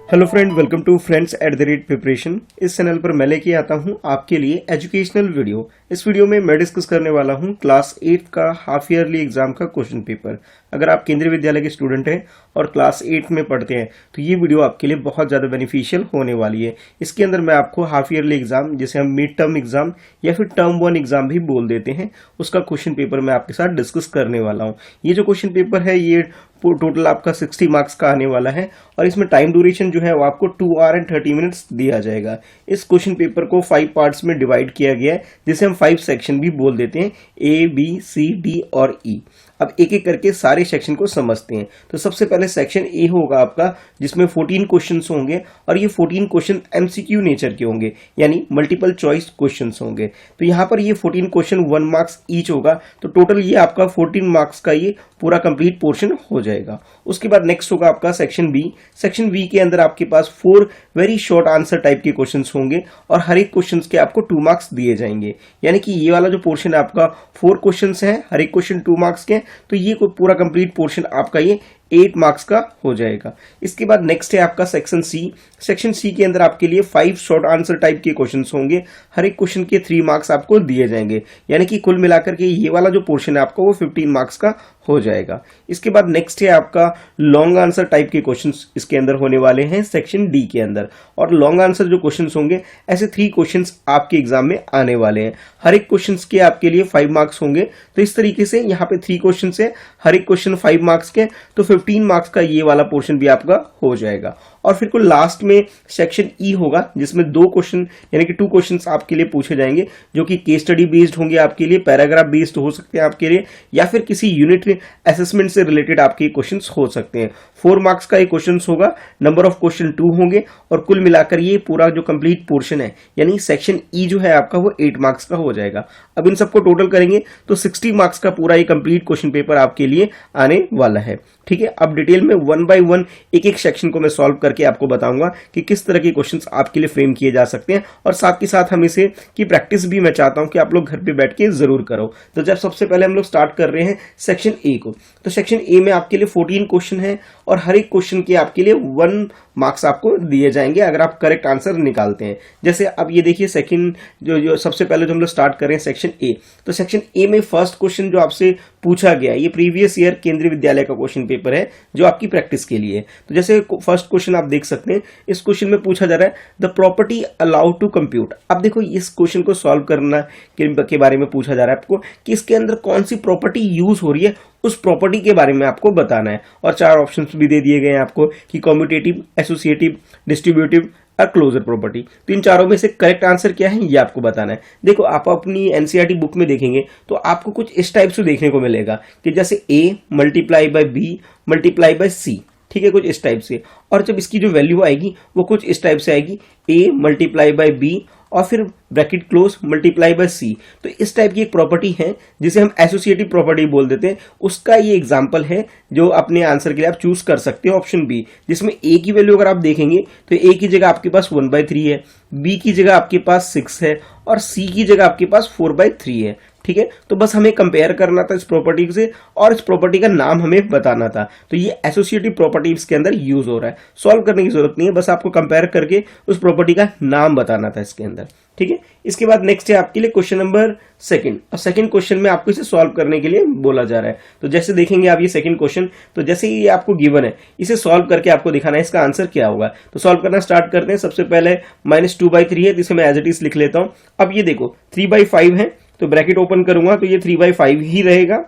Hello friend, welcome to friends at the rate preparation. इस channel पर मैं लेके आता हूं आपके लिए एजुकेशनल वीडियो। इस वीडियो में मैं डिस्कस करने वाला हूं क्लास 8 का हाफ ईयरली एग्जाम का क्वेश्चन पेपर। अगर आप केंद्रीय विद्यालय के स्टूडेंट हैं और क्लास 8 में पढ़ते हैं तो ये वीडियो आपके लिए बहुत ज़्यादा बेनिफिशियल होने वाली है। इसके अंदर मैं आपको हाफ ईयरली एग्जाम, जिसे हम मिड टर्म एग्जाम या फिर टर्म 1 एग्जाम भी बोल देते हैं, उसका क्वेश्चन पेपर मैं आपके साथ डिस्कस करने वाला हूँ। ये जो क्वेश्चन पेपर है ये टोटल आपका 60 मार्क्स का आने वाला है और इसमें टाइम ड्यूरेशन जो है वो आपको 2 आवर एंड 30 मिनट्स दिया जाएगा। इस क्वेश्चन पेपर को 5 पार्ट्स में डिवाइड किया गया है, जिसे हम 5 सेक्शन भी बोल देते हैं, ए बी सी डी और ई। अब एक एक करके सारे सेक्शन को समझते हैं। तो सबसे पहले सेक्शन ए होगा आपका, जिसमें 14 क्वेश्चंस होंगे और ये 14 क्वेश्चन एमसीक्यू नेचर के होंगे, यानी मल्टीपल चॉइस क्वेश्चंस होंगे। तो यहाँ पर ये 14 क्वेश्चन 1 मार्क्स ईच होगा, तो टोटल ये आपका 14 मार्क्स का ये पूरा कंप्लीट पोर्शन हो जाएगा। उसके बाद नेक्स्ट होगा आपका सेक्शन बी। सेक्शन बी के अंदर आपके पास 4 वेरी शॉर्ट आंसर टाइप के क्वेश्चंस होंगे और हर एक क्वेश्चन के आपको 2 मार्क्स दिए जाएंगे, यानी कि ये वाला जो पोर्शन है आपका 4 क्वेश्चंस है, हर एक क्वेश्चन 2 मार्क्स के, तो ये पूरा कंप्लीट पोर्शन आपका ये 8 मार्क्स का हो जाएगा। इसके बाद नेक्स्ट है आपका सेक्शन सी। सेक्शन सी के अंदर आपके लिए 5 शॉर्ट आंसर टाइप के क्वेश्चंस होंगे, हर एक क्वेश्चन के 3 मार्क्स आपको दिए जाएंगे, यानी कि कुल मिलाकर के ये वाला जो पोर्शन है आपका वो 15 मार्क्स का हो जाएगा। इसके बाद नेक्स्ट है आपका लॉन्ग आंसर टाइप के क्वेश्चंस इसके अंदर होने वाले हैं सेक्शन डी के अंदर। और लॉन्ग आंसर जो क्वेश्चंस होंगे, ऐसे 3 क्वेश्चंस आपके एग्जाम में आने वाले हैं, हर एक क्वेश्चंस के आपके लिए 5 मार्क्स होंगे। तो इस तरीके से यहाँ पे 3 क्वेश्चन है, हर एक क्वेश्चन 5 मार्क्स के, तो 15 मार्क्स का ये वाला पोर्शन भी आपका हो जाएगा। और फिर कुल लास्ट में सेक्शन ई होगा, जिसमें 2 क्वेश्चन यानी कि 2 क्वेश्चंस आपके लिए पूछे जाएंगे, जो कि केस स्टडी बेस्ड होंगे आपके लिए, पैराग्राफ बेस्ड हो सकते हैं आपके लिए, या फिर किसी यूनिट असेसमेंट से रिलेटेड आपके क्वेश्चंस हो सकते हैं। 4 मार्क्स का ये क्वेश्चंस होगा, नंबर ऑफ क्वेश्चन 2 होंगे और कुल मिलाकर ये पूरा जो कंप्लीट पोर्शन है यानी सेक्शन ई जो है आपका वो 8 मार्क्स का हो जाएगा। अब इन सबको टोटल करेंगे तो 60 मार्क्स का पूरा ये कंप्लीट क्वेश्चन पेपर आपके लिए आने वाला है। ठीक है, अब डिटेल में 1 बाय 1 एक एक सेक्शन को मैं सॉल्व करके आपको बताऊंगा कि किस तरह के क्वेश्चंस आपके लिए फ्रेम किए जा सकते हैं, और साथ ही साथ हम इसे की प्रैक्टिस भी मैं चाहता हूं कि आप लोग घर पे बैठ के जरूर करो। तो जब सबसे पहले हम लोग स्टार्ट कर रहे हैं सेक्शन ए को, तो सेक्शन ए में आपके लिए 14 क्वेश्चन है और हर एक क्वेश्चन के आपके लिए 1 मार्क्स आपको दिए जाएंगे अगर आप करेक्ट आंसर निकालते हैं। जैसे अब ये देखिए सेकंड जो सबसे पहले जो हम लोग स्टार्ट कर रहे हैं सेक्शन ए, तो सेक्शन ए में फर्स्ट क्वेश्चन जो आपसे पूछा गया है ये प्रीवियस ईयर केंद्रीय विद्यालय का क्वेश्चन पेपर है, जो आपकी प्रैक्टिस के लिए है। तो जैसे फर्स्ट क्वेश्चन आप देख सकते हैं, इस क्वेश्चन में पूछा जा रहा है the property allowed to compute. अब देखो इस क्वेश्चन को सॉल्व करना के बारे में पूछा जा रहा है आपको कि इसके अंदर कौन सी प्रॉपर्टी यूज हो रही है, उस प्रॉपर्टी के बारे में आपको बताना है। और 4 ऑप्शंस भी दे दिए गए हैं आपको कि कम्यूटेटिव, एसोसिएटिव, डिस्ट्रीब्यूटिव और क्लोजर प्रॉपर्टी। तो इन चारों में से करेक्ट आंसर क्या है ये आपको बताना है। देखो आप अपनी एनसीईआरटी बुक में देखेंगे तो आपको कुछ इस टाइप से देखने को मिलेगा कि जैसे a multiply by b multiply by c, ठीक है, कुछ इस टाइप से। और जब इसकी जो वैल्यू आएगी वो कुछ इस टाइप से आएगी, a मल्टीप्लाई बाय b और फिर ब्रैकेट क्लोज मल्टीप्लाई बाय सी। तो इस टाइप की एक प्रॉपर्टी है जिसे हम एसोसिएटिव प्रॉपर्टी बोल देते हैं। उसका ये एग्जांपल है जो अपने आंसर के लिए आप चूज कर सकते हो, ऑप्शन बी, जिसमें ए की वैल्यू अगर आप देखेंगे तो ए की जगह आपके पास 1/3 है, बी की जगह आपके पास 6 है और सी की जगह आपके पास 4/3 है। ठीक है, तो बस हमें कंपेयर करना था इस प्रॉपर्टी से और इस प्रॉपर्टी का नाम हमें बताना था। तो ये एसोसिएटिव प्रॉपर्टी इसके अंदर यूज हो रहा है, सॉल्व करने की जरूरत नहीं है, बस आपको कंपेयर करके उस प्रॉपर्टी का नाम बताना था इसके अंदर। ठीक है, इसके बाद नेक्स्ट है आपके लिए क्वेश्चन नंबर 2। और सेकंड क्वेश्चन में आपको इसे सॉल्व करने के लिए बोला जा रहा है। तो जैसे देखेंगे आप ये सेकंड क्वेश्चन, तो जैसे ये आपको गिवन है इसे सॉल्व करके आपको दिखाना है इसका आंसर क्या होगा। तो सॉल्व करना स्टार्ट करते हैं। सबसे पहले -2/3 है, जिसे मैं एज इट इज लिख लेता हूं। अब ये देखो 3/5 है, तो ब्रैकेट ओपन करूंगा तो ये 3/5 ही रहेगा।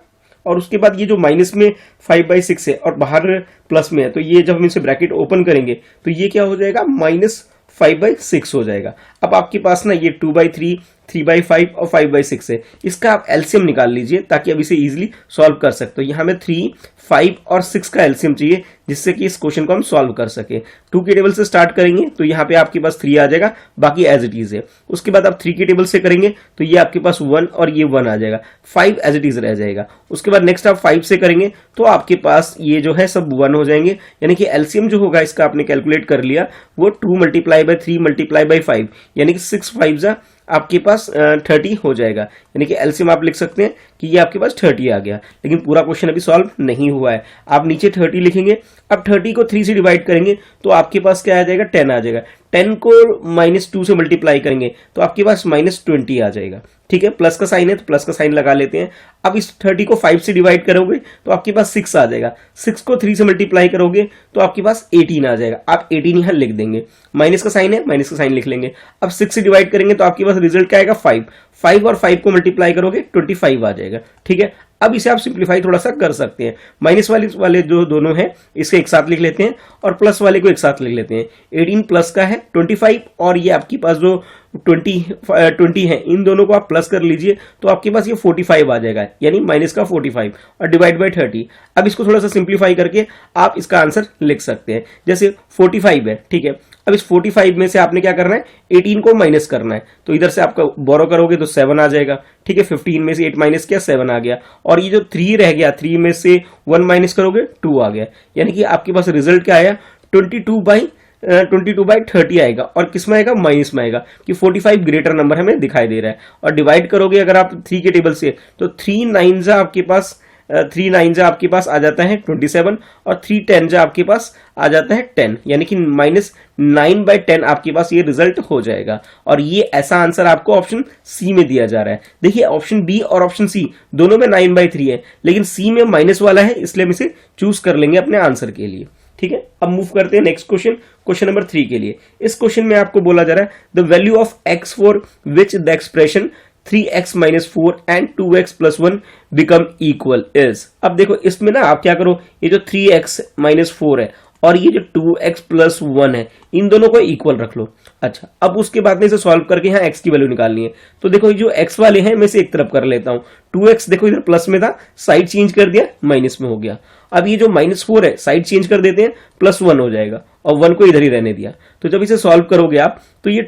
और उसके बाद ये जो माइनस में 5/6 है और बाहर प्लस में है, तो ये जब हम इसे ब्रैकेट ओपन करेंगे तो ये क्या हो जाएगा, -5/6 हो जाएगा। अब आपके पास ना ये 2/3, 3/5 और 5/6 है, इसका आप एलसीएम निकाल लीजिए ताकि अब इसे इजीली सॉल्व कर सकते हो। यहाँ में 3, 5 और 6 का एलसीएम चाहिए जिससे कि इस क्वेश्चन को हम सॉल्व कर सके। 2 के टेबल से स्टार्ट करेंगे तो यहाँ पे आपके पास 3 आ जाएगा, बाकी एज इट इज है। उसके बाद आप 3 के टेबल से करेंगे तो ये आपके पास 1 और ये 1 आ जाएगा, 5 एज इट इज रह जाएगा। उसके बाद नेक्स्ट आप 5 से करेंगे तो आपके पास ये जो है सब 1 हो जाएंगे, यानी कि एलसीएम जो होगा इसका आपने कैलकुलेट कर लिया वो 2 × 3 × 5 यानी कि 6 5 आपके पास 30 हो जाएगा। यानी कि एलसीएम आप लिख सकते हैं कि ये आपके पास 30 आ गया। लेकिन पूरा क्वेश्चन अभी सॉल्व नहीं हुआ है। आप नीचे 30 लिखेंगे, अब 30 को 3 से डिवाइड करेंगे तो आपके पास क्या आ जाएगा, 10 आ जाएगा। 10 को -2 से मल्टीप्लाई करेंगे तो आपके पास -20 आ जाएगा। ठीक है, प्लस का साइन है तो प्लस का साइन लगा लेते हैं। अब इस 30 को 5 से डिवाइड करोगे तो आपके पास 6 आ जाएगा। 6 को 3 से मल्टीप्लाई करोगे तो आपके पास 18 आ जाएगा। आप 18 यहां लिख देंगे, माइनस का साइन है, माइनस का साइन लिख लेंगे। अब 6 से डिवाइड करेंगे तो आपके पास रिजल्ट क्या आएगा, 5। 5 और 5 को मल्टीप्लाई करोगे 25 आ जाएगा। ठीक है, अब इसे आप सिंप्लीफाई थोड़ा सा कर सकते हैं। माइनस वाले जो दोनों हैं इसके एक साथ लिख लेते हैं और प्लस वाले को एक साथ लिख लेते हैं। 18 प्लस का है 25 और ये आपके पास जो 20 है, इन दोनों को आप प्लस कर लीजिए तो आपके पास ये 45 आ जाएगा, यानी माइनस का 45 और डिवाइड बाय 30। अब इसको थोड़ा सा सिंप्लीफाई करके आप इसका आंसर लिख सकते हैं। जैसे 45 है, ठीक है, अब इस 45 में से आपने क्या करना है, 18 को माइनस करना है। तो इधर से आपका बोरो करोगे तो 7 आ जाएगा। ठीक है, 15 में से 8 माइनस किया, 7 आ गया। और ये जो 3 रह गया, 3 में से 1 माइनस करोगे 2 आ गया। यानी कि आपके पास रिजल्ट क्या आया, 22/30 आएगा। और किस में आएगा, माइनस में आएगा, कि 45 ग्रेटर नंबर हमें दिखाई दे रहा है। और डिवाइड करोगे अगर आप 3 के टेबल से तो 3 9 आपके पास आ जाता है 27 और 3 10 आपके पास आ जाता है 10, यानी कि -9/10 आपके पास ये रिजल्ट हो जाएगा। और ये ऐसा आंसर आपको ऑप्शन सी में दिया जा रहा है। देखिए, ऑप्शन बी और ऑप्शन सी दोनों में 9/3 है, लेकिन सी में माइनस वाला है, इसलिए हम इसे चूज कर लेंगे अपने आंसर के लिए। ठीक है, अब मूव करते हैं नेक्स्ट क्वेश्चन, क्वेश्चन नंबर 3 के लिए। इस क्वेश्चन में आपको बोला जा रहा है the value of x for which the expression 3x - 4 and 2x + 1 become equal is. अब देखो, इसमें ना आप क्या करो, ये जो 3x - 4 है और ये जो 2x + 1 है, इन दोनों को इक्वल रख लो। अच्छा, अब उसके बाद में इसे सॉल्व करके यहाँ x की वैल्यू निकालनी है। तो देखो, ये जो x वाले हैं मैं इसे एक तरफ कर लेता हूं। 2x देखो इधर प्लस में था, साइड चेंज कर दिया, माइनस में हो गया। अब ये जो -4 है, साइड चेंज कर देते हैं, +1 हो जाएगा और 1 को इधर ही रहने दिया। तो जब इसे सॉल्व करोगे आप तो ये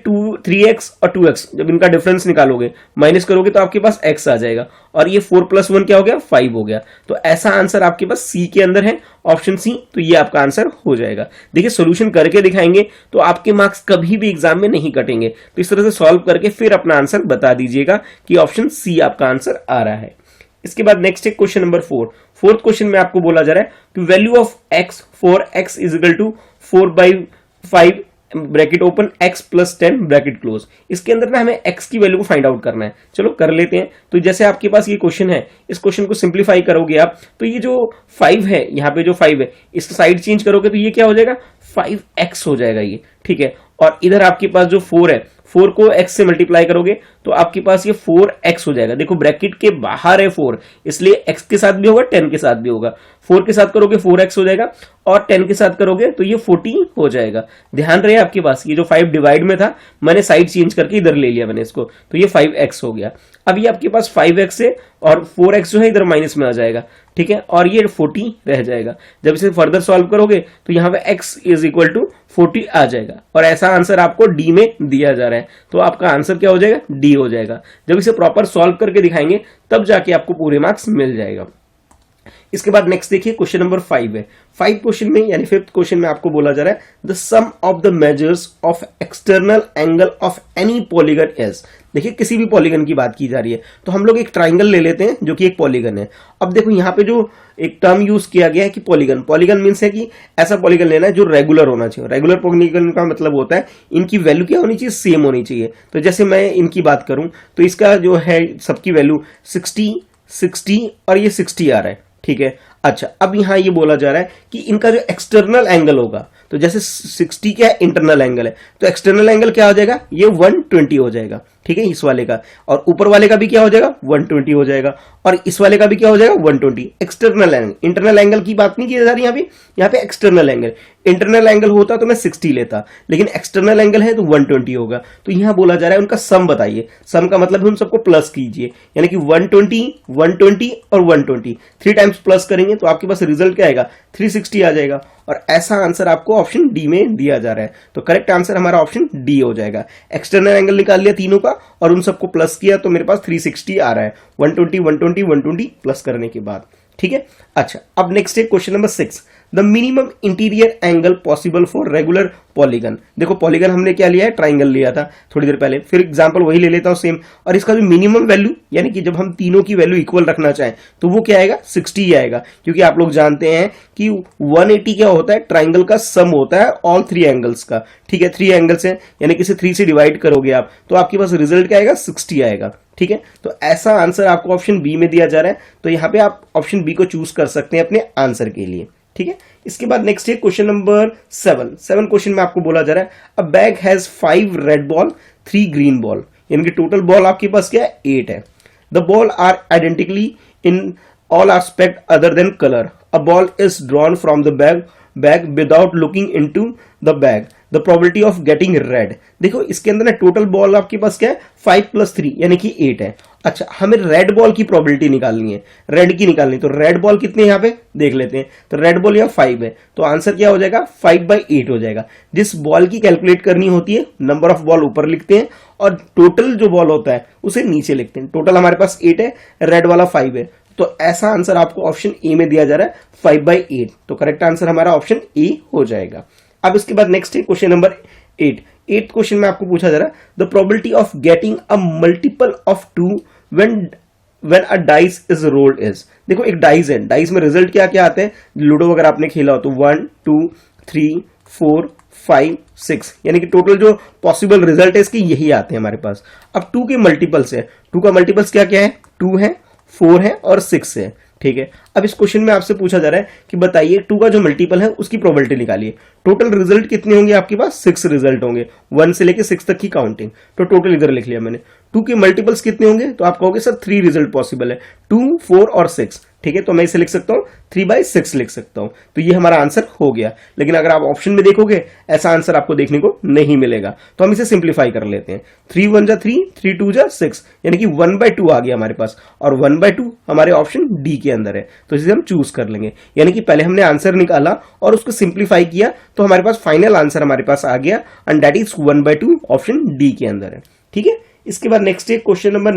3x और 2x जब इनका डिफरेंस निकालोगे, माइनस करोगे तो आपके पास x आ जाएगा। और ये 4 + 1 क्या हो गया, 5 हो गया। तो ऐसा आंसर आपके पास सी के अंदर है, ऑप्शन सी। तो ये आपका आंसर हो जाएगा। देखिए, सोल्यूशन करके दिखाएंगे तो आपके मार्क्स कभी भी एग्जाम में नहीं कटेंगे। तो इस तरह से सॉल्व करके फिर अपना आंसर बता दीजिएगा कि ऑप्शन सी आपका आंसर आ रहा है। इसके बाद नेक्स्ट है क्वेश्चन नंबर 4। फोर्थ क्वेश्चन में आपको बोला जा रहा है कि value of x for x = 4/5 bracket open x + 10 bracket close. इसके अंदर ना हमें x की वैल्यू को फाइंड आउट करना है। चलो कर लेते हैं। तो जैसे आपके पास ये क्वेश्चन है, इस क्वेश्चन को सिंप्लीफाई करोगे आप तो ये जो 5 है, यहाँ पे जो 5 है, इसका साइड चेंज करोगे तो ये क्या हो जाएगा, 5x हो जाएगा ये। ठीक है, और इधर आपके पास जो 4 है, 4 को x से मल्टीप्लाई करोगे तो आपके पास ये 4x हो जाएगा। देखो, ब्रैकेट के बाहर है 4, इसलिए x के साथ भी होगा, 10 के साथ भी होगा। 4 के साथ करोगे 4x हो जाएगा और 10 के साथ करोगे तो ये 40 हो जाएगा। ध्यान रहे आपके पास, ये जो 5 डिवाइड में था, मैंने साइड चेंज करके इधर ले लिया मैंने इसको, तो ये 5x हो गया। अब ये आपके पास 5x है और 4x जो है इधर माइनस में आ जाएगा। ठीक है, और ये 40 रह जाएगा। जब इसे फर्दर सॉल्व करोगे तो यहाँ पे x = 40 आ जाएगा। और ऐसा आंसर आपको डी में दिया जा रहा है, तो आपका आंसर क्या हो जाएगा, डी हो जाएगा। जब इसे प्रॉपर सॉल्व करके दिखाएंगे तब जाके आपको पूरे मार्क्स मिल जाएगा। इसके बाद नेक्स्ट देखिए, क्वेश्चन नंबर 5 है। 5 क्वेश्चन में यानी 5th क्वेश्चन में आपको बोला जा रहा है the sum of the measures of external angle of any polygon is. देखिए, किसी भी पॉलीगन की बात की जा रही है, तो हम लोग एक ट्राइंगल ले लेते हैं जो कि एक पॉलीगन है। अब देखो, यहाँ पे जो एक टर्म यूज किया गया है कि पॉलीगन, पॉलीगन मीन्स है कि ऐसा पॉलीगन लेना है जो रेगुलर होना चाहिए। रेगुलर पॉलीगन का मतलब होता है इनकी वैल्यू क्या होनी चाहिए, सेम होनी चाहिए। तो जैसे मैं इनकी बात करूं तो इसका जो है सबकी वैल्यू 60, 60 और ये 60 आ रहा है। ठीक है, अच्छा, अब यहां ये बोला जा रहा है कि इनका जो एक्सटर्नल एंगल होगा, तो जैसे 60 क्या है, इंटरनल एंगल है, तो एक्सटर्नल एंगल क्या हो जाएगा, ये 120 हो जाएगा। ठीक है, इस वाले का, और ऊपर वाले का भी क्या हो जाएगा, 120 हो जाएगा, और इस वाले का भी क्या हो जाएगा, 120। एक्सटर्नल एंगल, इंटरनल एंगल की बात नहीं की जा रही यहाँ पे एक्सटर्नल एंगल। इंटरनल एंगल होता तो मैं 60 लेता, लेकिन एक्सटर्नल एंगल है तो 120 होगा। तो यहां बोला जा रहा है उनका सम बताइए। सम का मतलब उन सबको प्लस कीजिए, यानी कि 120, 120 और 120 3 टाइम्स प्लस करेंगे तो आपके पास रिजल्ट क्या आएगा, 360 आ जाएगा। और ऐसा आंसर आपको ऑप्शन डी में दिया जा रहा है। तो करेक्ट आंसर हमारा ऑप्शन डी हो जाएगा। एक्सटर्नल एंगल निकाल लिया तीनों का और उन सबको प्लस किया तो मेरे पास 360 आ रहा है, 120, 120, 120 प्लस करने के बाद। ठीक है। अच्छा, अब नेक्स्ट है question number 6, the minimum interior angle possible for regular polygon. देखो पॉलीगन हमने क्या लिया है, ट्राइंगल लिया था थोड़ी देर पहले, फिर एग्जांपल वही ले लेता हूं सेम, और इसका जो मिनिमम वैल्यू यानी कि जब हम तीनों की वैल्यू इक्वल रखना चाहें तो वो क्या आएगा, 60 ही आएगा, क्योंकि आप लोग जानते हैं कि 180 क्या होता है, ट्राइंगल का सम होता है ऑल 3 एंगल्स का। ठीक है, 3 एंगल्स हैं यानी कि इसे 3 से डिवाइड करोगे आप तो आपके पास रिजल्ट क्या आएगा, 60 आएगा। ठीक है, तो ऐसा आंसर आपको ऑप्शन बी में दिया जा रहा है, तो यहां पे आप ऑप्शन बी को चूज कर सकते हैं अपने आंसर के लिए। ठीक है, इसके बाद नेक्स्ट है क्वेश्चन नंबर 7 क्वेश्चन में आपको बोला जा रहा है अ bag has 5 red ball 3 green ball, यानी कि टोटल बॉल आपके पास क्या है, 8 है। The ball are identically in all aspect other than color. A ball is drawn from the bag without looking into the bag. The probability of getting red. देखो इसके अंदर ना टोटल बॉल आपके पास क्या है, 5 + 3 यानी कि 8 है। अच्छा, हमें रेड बॉल की प्रोबेबिलिटी निकालनी है, रेड की निकालनी, तो रेड बॉल कितने यहाँ पे देख लेते हैं। तो रेड बॉल यहाँ 5 है, तो आंसर क्या हो जाएगा, 5/8 हो जाएगा। जिस बॉल की कैलकुलेट करनी होती है, नंबर ऑफ बॉल ऊपर लिखते हैं और टोटल जो बॉल होता है उसे नीचे लिखते हैं। टोटल हमारे पास 8 है, रेड वाला 5 है, तो ऐसा आंसर आपको ऑप्शन ए में दिया जा रहा है 5/8, तो करेक्ट आंसर हमारा ऑप्शन ए हो जाएगा। अब इसके बाद नेक्स्ट है क्वेश्चन नंबर 8 क्वेश्चन में आपको पूछा जा रहा है the probability of getting a multiple of 2 when a dice is rolled is. देखो एक डाइस है, डाइस में रिजल्ट क्या क्या आते हैं, लूडो अगर आपने खेला हो तो 1 2 3 4 5 6, यानी कि टोटल जो पॉसिबल रिजल्ट है इसके यही आते हैं हमारे पास। अब 2 के मल्टीपल्स है, 2 का मल्टीपल्स क्या क्या है, 2 है, 4 है और 6 है। ठीक है, अब इस क्वेश्चन में आपसे पूछा जा रहा है कि बताइए 2 का जो मल्टीपल है उसकी प्रोबेबिलिटी निकालिए। टोटल रिजल्ट कितने होंगे आपके पास, 6 रिजल्ट होंगे, 1 से लेके 6 तक की काउंटिंग, तो टोटल इधर लिख लिया मैंने। 2 के मल्टीपल्स कितने होंगे, तो आप कहोगे सर 3 रिजल्ट पॉसिबल है, 2 4 और 6। ठीक है, तो मैं इसे लिख सकता हूं 3/6 लिख सकता हूं, तो ये हमारा आंसर हो गया। लेकिन अगर आप ऑप्शन में देखोगे ऐसा आंसर आपको देखने को नहीं मिलेगा, तो हम इसे सिंप्लीफाई कर लेते हैं। 3 1 जा 3, 3 2 जा 6, यानी कि 1/2 आ गया हमारे पास, और 1/2 हमारे ऑप्शन डी के अंदर है, तो इसे हम चूज कर लेंगे। यानी कि पहले हमने आंसर निकाला और उसको सिंप्लीफाई किया, तो हमारे पास फाइनल आंसर हमारे पास आ गया, and that is 1/2, option D के अंदर है। ठीक है, इसके बाद नेक्स्ट है क्वेश्चन नंबर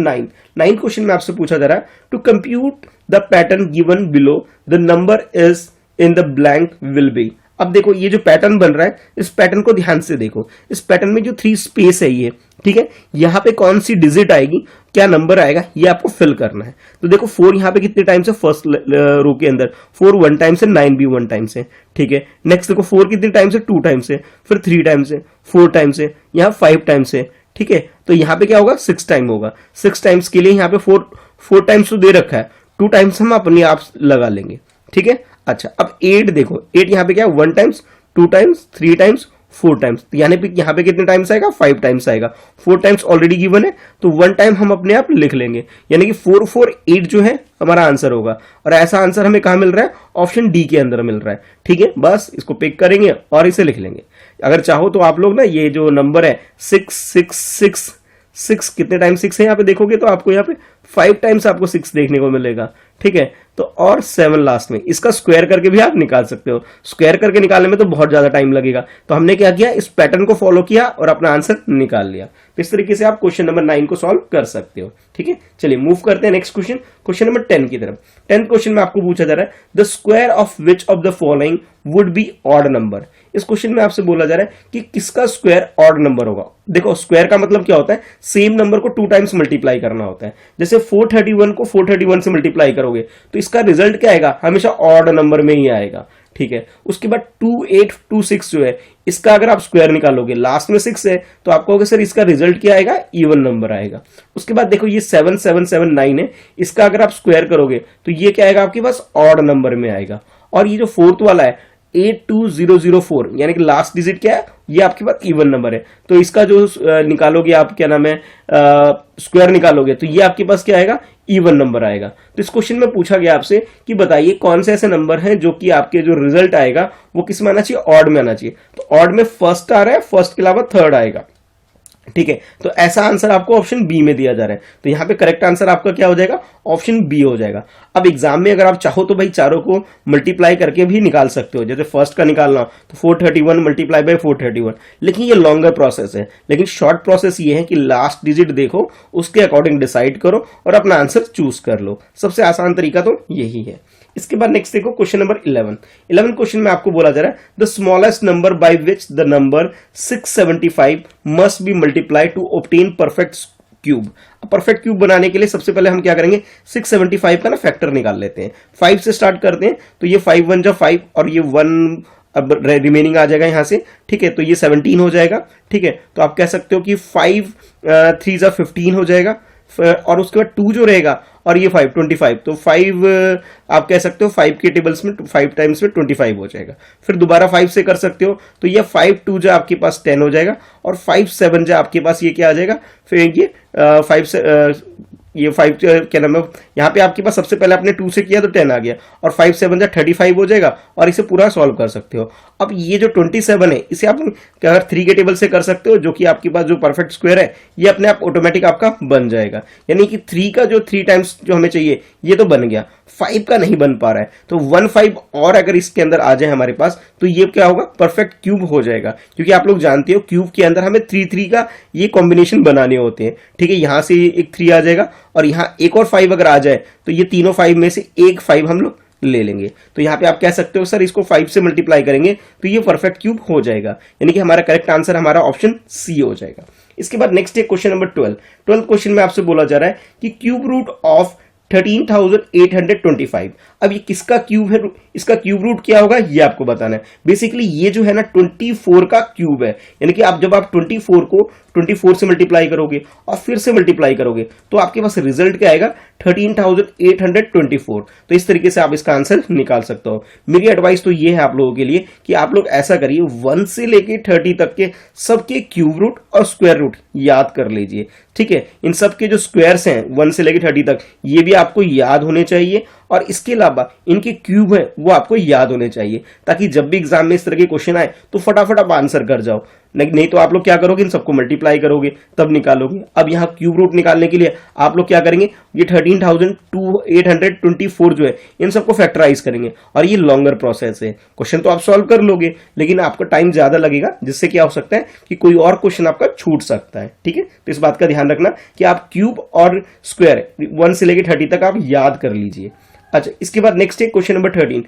9 क्वेश्चन में आपसे पूछा जा रहा है to compute the pattern given below the number is in the blank will be. अब देखो ये जो पैटर्न बन रहा है, इस पैटर्न को ध्यान से देखो, इस पैटर्न में जो 3 स्पेस है ये, ठीक है, यहां पे कौन सी डिजिट आएगी, क्या नंबर आएगा, ये आपको फिल करना है। तो देखो 4 यहां पे कितने टाइम्स है, फर्स्ट रो के अंदर 4 1 टाइम्स है, 9 भी 1 टाइम्स है। ठीक है, नेक्स्ट देखो 4 कितने टाइम्स है, 2 टाइम्स है, फिर 3 टाइम्स है, 4 टाइम्स है, यहां 5 टाइम्स है। ठीक है, तो यहां पे क्या होगा, 6 टाइम होगा। 6 टाइम्स के लिए यहां पे 4 टाइम्स तो दे रखा है, 2 टाइम्स हम अपने आप लगा लेंगे। ठीक है, अच्छा अब 8 देखो, 8 यहां पे क्या है, 1 टाइम्स, 2 टाइम्स, 3 टाइम्स, 4 टाइम्स, तो यहां पे कितने टाइम्स आएगा, 5 टाइम्स आएगा। 4 टाइम्स ऑलरेडी गिवन है, तो 1 टाइम हम अपने आप लिख लेंगे, यानी कि 4 4 8 जो है हमारा आंसर होगा। और ऐसा आंसर हमें कहां मिल रहा है, ऑप्शन डी के अंदर मिल रहा है। ठीक है, बस इसको पिक करेंगे और इसे लिख लेंगे। अगर चाहो तो आप लोग ना ये जो नंबर है 6 कितने टाइम 6 है, यहाँ पे देखोगे तो आपको यहाँ पे 5 टाइम्स आपको 6 देखने को मिलेगा। ठीक है, तो और 7 लास्ट में, इसका स्क्वायर करके भी आप निकाल सकते हो। स्क्वायर करके निकालने में तो बहुत ज्यादा टाइम लगेगा, तो हमने क्या किया, इस पैटर्न को फॉलो किया और अपना आंसर निकाल लिया। तो इस तरीके से आप क्वेश्चन नंबर 9 को सॉल्व कर सकते हो। ठीक है, चलिए मूव करते हैं नेक्स्ट क्वेश्चन, क्वेश्चन नंबर 10 की तरफ। 10th क्वेश्चन में आपको पूछा जा रहा है the square of which of the following would be odd number. इस क्वेश्चन में आपसे बोला जा रहा है कि किसका स्क्वायर ऑड नंबर होगा। देखो स्क्वायर का मतलब क्या होता है, सेम नंबर को 2 टाइम्स मल्टीप्लाई करना होता है। जैसे 431 को 431 से मल्टीप्लाई करोगे तो इसका रिजल्ट क्या आएगा, हमेशा ऑड नंबर में ही आएगा। ठीक है, उसके बाद 2826 जो है, इसका अगर आप स्क्वायर निकालोगे, लास्ट में 6 है, तो आप कहोगे सर इसका रिजल्ट क्या आएगा, इवन नंबर आएगा। उसके बाद देखो ये 7779 है, इसका अगर आप स्क्वायर करोगे तो ये क्या आएगा आपके पास, ऑड नंबर में आएगा। और ये जो फोर्थ वाला है 82004, यानी कि लास्ट डिजिट क्या है, ये आपके पास इवन नंबर है, तो इसका जो निकालोगे आप, क्या नाम है, स्क्वायर निकालोगे तो ये आपके पास क्या आएगा, इवन नंबर आएगा। तो इस क्वेश्चन में पूछा गया आपसे कि बताइए कौन से ऐसे नंबर हैं जो कि आपके जो रिजल्ट आएगा वो किस में आना चाहिए, ऑड में आना चाहिए। तो ऑड में फर्स्ट आ रहा है, फर्स्ट के अलावा थर्ड आएगा। ठीक है, तो ऐसा आंसर आपको ऑप्शन बी में दिया जा रहा है, तो यहां पे करेक्ट आंसर आपका क्या हो जाएगा, ऑप्शन बी हो जाएगा। अब एग्जाम में अगर आप चाहो तो भाई चारों को मल्टीप्लाई करके भी निकाल सकते हो, जैसे फर्स्ट का निकालना तो 431 मल्टीप्लाई बाय 431, लेकिन ये लॉन्गर प्रोसेस है। लेकिन शॉर्ट प्रोसेस ये है कि लास्ट डिजिट देखो, उसके अकॉर्डिंग डिसाइड करो और अपना आंसर चूज कर लो। सबसे आसान तरीका तो यही है। इसके बाद नेक्स्ट देखो क्वेश्चन नंबर 11 क्वेश्चन में आपको बोला जा रहा है the smallest number by which the number 675 must be multiply two obtain perfect cube. Perfect cube बनाने के लिए सबसे पहले हम क्या करेंगे 675 का ना फैक्टर निकाल लेते हैं। 5 से स्टार्ट करते हैं तो ये 5 1 जा 5 और ये 1 अब रिमेनिंग आ जाएगा यहां से, ठीक है, तो ये 17 हो जाएगा, ठीक है। तो आप कह सकते हो कि 5 3 जा 15 हो जाएगा और उसके बाद 2 जो रहेगा और ये 5 25, तो 5 आप कह सकते हो 5 के टेबल्स में 5 टाइम्स में 25 हो जाएगा। फिर दोबारा 5 से कर सकते हो तो ये 5 2 जो आपके पास 10 हो जाएगा और 5 7 जो आपके पास ये क्या आ जाएगा, फिर ये 5 से ये 5 क्या नाम है, यहाँ पे आपके पास सबसे पहले आपने 2 से किया तो 10 आ गया और 5 7 जा 35 हो जाएगा और इसे पूरा सॉल्व कर सकते हो। अब ये जो 27 है इसे आप अगर 3 के टेबल से कर सकते हो, जो कि आपके पास जो परफेक्ट स्क्वायर है ये अपने आप ऑटोमेटिक आपका बन जाएगा। यानी कि 3 का जो 3 टाइम्स जो हमें चाहिए ये तो बन गया, 5 का नहीं बन पा रहा है, तो 1 5 और अगर इसके अंदर आ जाए हमारे पास तो ये क्या होगा, परफेक्ट क्यूब हो जाएगा। क्योंकि आप लोग जानते हो क्यूब के अंदर हमें 3 3 का ये कॉम्बिनेशन बनाने होते हैं, ठीक है। यहां से एक 3 आ जाएगा और यहां एक और 5 अगर आ जाए तो ये तीनों 5 में से एक 5 हम लोग ले लेंगे। तो यहां पे आप कह सकते हो सर इसको 5 से मल्टीप्लाई करेंगे तो ये परफेक्ट क्यूब हो जाएगा, यानी कि हमारा करेक्ट आंसर हमारा ऑप्शन सी हो जाएगा। इसके बाद नेक्स्ट है क्वेश्चन नंबर 12 क्वेश्चन में आपसे बोला जा रहा है कि क्यूब रूट ऑफ 13,825। अब ये किसका क्यूब है, इसका क्यूब रूट क्या होगा ये आपको बताना है। बेसिकली ये जो है ना 24 का क्यूब है, यानी कि आप जब आप 24 को 24 से मल्टीप्लाई करोगे और फिर से मल्टीप्लाई करोगे तो आपके पास रिजल्ट क्या आएगा 13,824। तो इस तरीके से आप इसका आंसर निकाल सकते हो। मेरी एडवाइस तो ये है आप लोगों के लिए कि आप लोग ऐसा करिए 1 से लेके 30 तक के सबके क्यूब रूट और स्क्वायर रूट याद कर लीजिए, ठीक है। इन सब के जो स्क्वायर्स हैं 1 से लेके 30 तक ये भी आपको याद होने चाहिए और इसके अलावा इनके क्यूब है वो आपको याद होने चाहिए, ताकि जब भी एग्जाम में इस तरह के क्वेश्चन आए तो फटाफट आप आंसर कर जाओ। नहीं तो आप लोग क्या करोगे, इन सबको मल्टीप्लाई करोगे तब निकालोगे। अब यहाँ क्यूब रूट निकालने के लिए आप लोग क्या करेंगे, ये 13,824 जो है इन सबको फैक्टराइज करेंगे और ये लॉन्गर प्रोसेस है। क्वेश्चन तो आप सॉल्व कर लोगे लेकिन आपका टाइम ज्यादा लगेगा, जिससे क्या हो सकता है कि कोई और क्वेश्चन आपका छूट सकता है, ठीक है। तो इस बात का ध्यान रखना कि आप क्यूब और स्क्वायर 1 से लेकर 30 तक आप याद कर लीजिए। अच्छा, इसके बाद नेक्स्ट है क्वेश्चन नंबर 13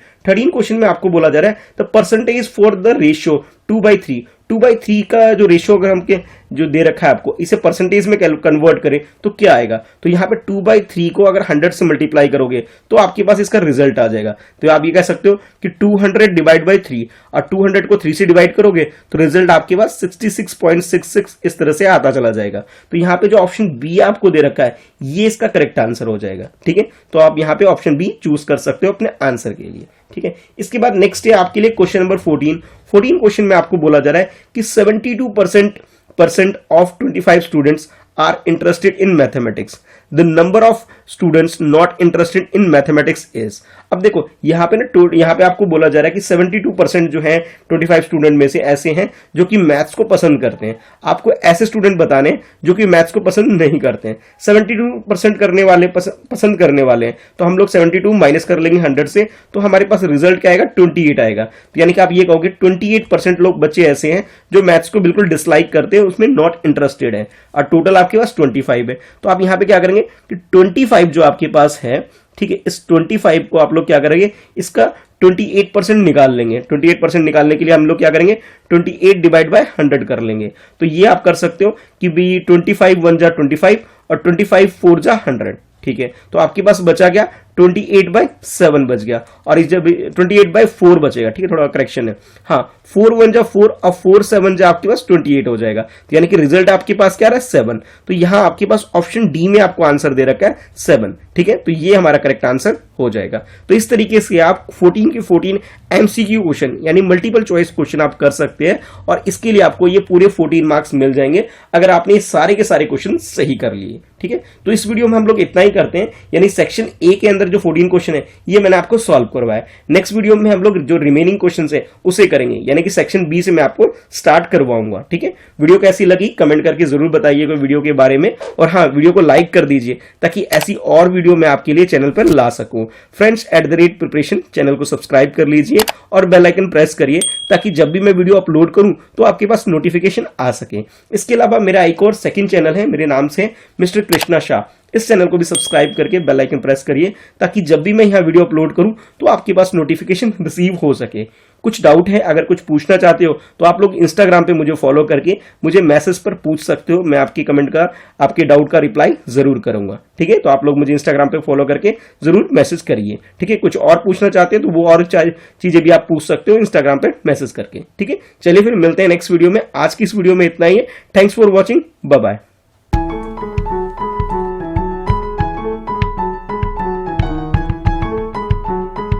क्वेश्चन में आपको बोला जा रहा है the percentage for the ratio 2/3 2/3 का जो रेशियो अगर हमके जो दे रखा है आपको इसे परसेंटेज में कन्वर्ट करें तो क्या आएगा। तो यहाँ पे 2/3 को अगर 100 से मल्टीप्लाई करोगे तो आपके पास इसका रिजल्ट आ जाएगा। तो आप ये कह सकते हो कि 200 डिवाइड बाई 3 और 200 को 3 से डिवाइड करोगे तो रिजल्ट आपके पास 66.66 इस तरह से आता चला जाएगा। तो यहाँ पे जो ऑप्शन बी आपको दे रखा है ये इसका करेक्ट आंसर हो जाएगा, ठीक है। तो आप यहाँ पे ऑप्शन बी चूज कर सकते हो अपने आंसर के लिए, ठीक है। इसके बाद नेक्स्ट है आपके लिए क्वेश्चन नंबर 14 क्वेश्चन में आपको बोला जा रहा है कि 72% of 25 students are interested in mathematics, the number of students not interested in mathematics is. अब देखो यहाँ पे ना यहाँ पे आपको बोला जा रहा है कि 72% जो है 25 स्टूडेंट में से ऐसे हैं जो कि मैथ्स को पसंद करते हैं। आपको ऐसे स्टूडेंट बताने जो कि मैथ्स को पसंद नहीं करते हैं। 72% करने वाले पसंद करने वाले हैं, तो हम लोग 72 माइनस कर लेंगे 100 से, तो हमारे पास रिजल्ट क्या आएगा 28 आएगा। तो यानी कि आप ये कहोगे 28% लोग बच्चे ऐसे हैं जो मैथ्स को बिल्कुल डिसलाइक करते हैं, उसमें नॉट इंटरेस्टेड है, और टोटल आपके पास 25 है। तो आप यहाँ पे क्या करेंगे कि 25 जो आपके पास है, ठीक है, इस 25 को आप लोग क्या करेंगे, इसका 28% निकाल लेंगे। 28% निकालने के लिए हम लोग क्या करेंगे 28 डिवाइड बाय 100 कर लेंगे। तो ये आप कर सकते हो कि भी 25 1 जा 25 और 25 4 जा 100, ठीक है। तो आपके पास बचा क्या 28/7 बच गया, और इस जब 28/4 बचेगा, ठीक है, थोड़ा करेक्शन है, हाँ 4 1 जा 4 और 4 7 जा आपके पास 28 हो जाएगा। तो यानी कि रिजल्ट आपके पास क्या रहा है 7। तो यहां आपके पास ऑप्शन डी में आपको आंसर दे रखा है 7, ठीक है। तो ये हमारा करेक्ट आंसर हो जाएगा। तो इस तरीके से आप 14 के 14 एमसीक्यू क्वेश्चन यानी मल्टीपल चॉइस क्वेश्चन आप कर सकते हैं, और इसके लिए आपको ये पूरे 14 मार्क्स मिल जाएंगे अगर आपने ये सारे के सारे क्वेश्चन सही कर लिए, ठीक है। तो इस वीडियो में हम लोग इतना ही करते हैं, यानी सेक्शन ए के अंदर जो 14 क्वेश्चन है ये मैंने आपको सॉल्व करवाया। नेक्स्ट वीडियो में हम लोग जो रिमेनिंग क्वेश्चन है उसे करेंगे, यानी कि सेक्शन बी से मैं आपको स्टार्ट करवाऊंगा, ठीक है। वीडियो कैसी लगी कमेंट करके जरूर बताइएगा वीडियो के बारे में, और हाँ वीडियो को लाइक कर दीजिए ताकि ऐसी और वीडियो मैं आपके लिए चैनल पर ला सकूं। फ्रेंड्स @preparation चैनल को सब्सक्राइब कर लीजिए और बेल आइकन प्रेस करिए ताकि जब भी मैं वीडियो अपलोड करूं तो आपके पास नोटिफिकेशन आ सके। इसके अलावा मेरा एक और सेकंड चैनल है, मेरे नाम से मिस्टर कृष्णा शाह। इस चैनल को भी सब्सक्राइब करके बेल आइकन प्रेस करिए ताकि जब भी मैं यहाँ वीडियो अपलोड करूं तो आपके पास नोटिफिकेशन रिसीव हो सके। कुछ डाउट है, अगर कुछ पूछना चाहते हो तो आप लोग इंस्टाग्राम पे मुझे फॉलो करके मुझे मैसेज पर पूछ सकते हो। मैं आपके कमेंट का, आपके डाउट का रिप्लाई जरूर करूंगा। ठीक है, तो आप लोग मुझे इंस्टाग्राम पे फॉलो करके जरूर मैसेज करिए। ठीक है, कुछ और पूछना चाहते हैं तो वो और चीजें भी आप पूछ सकते हो इंस्टाग्राम पे मैसेज करके। ठीक है, चलिए फिर मिलते हैं नेक्स्ट वीडियो में। आज की इस वीडियो में इतना ही है। Thanks for watching, bye bye.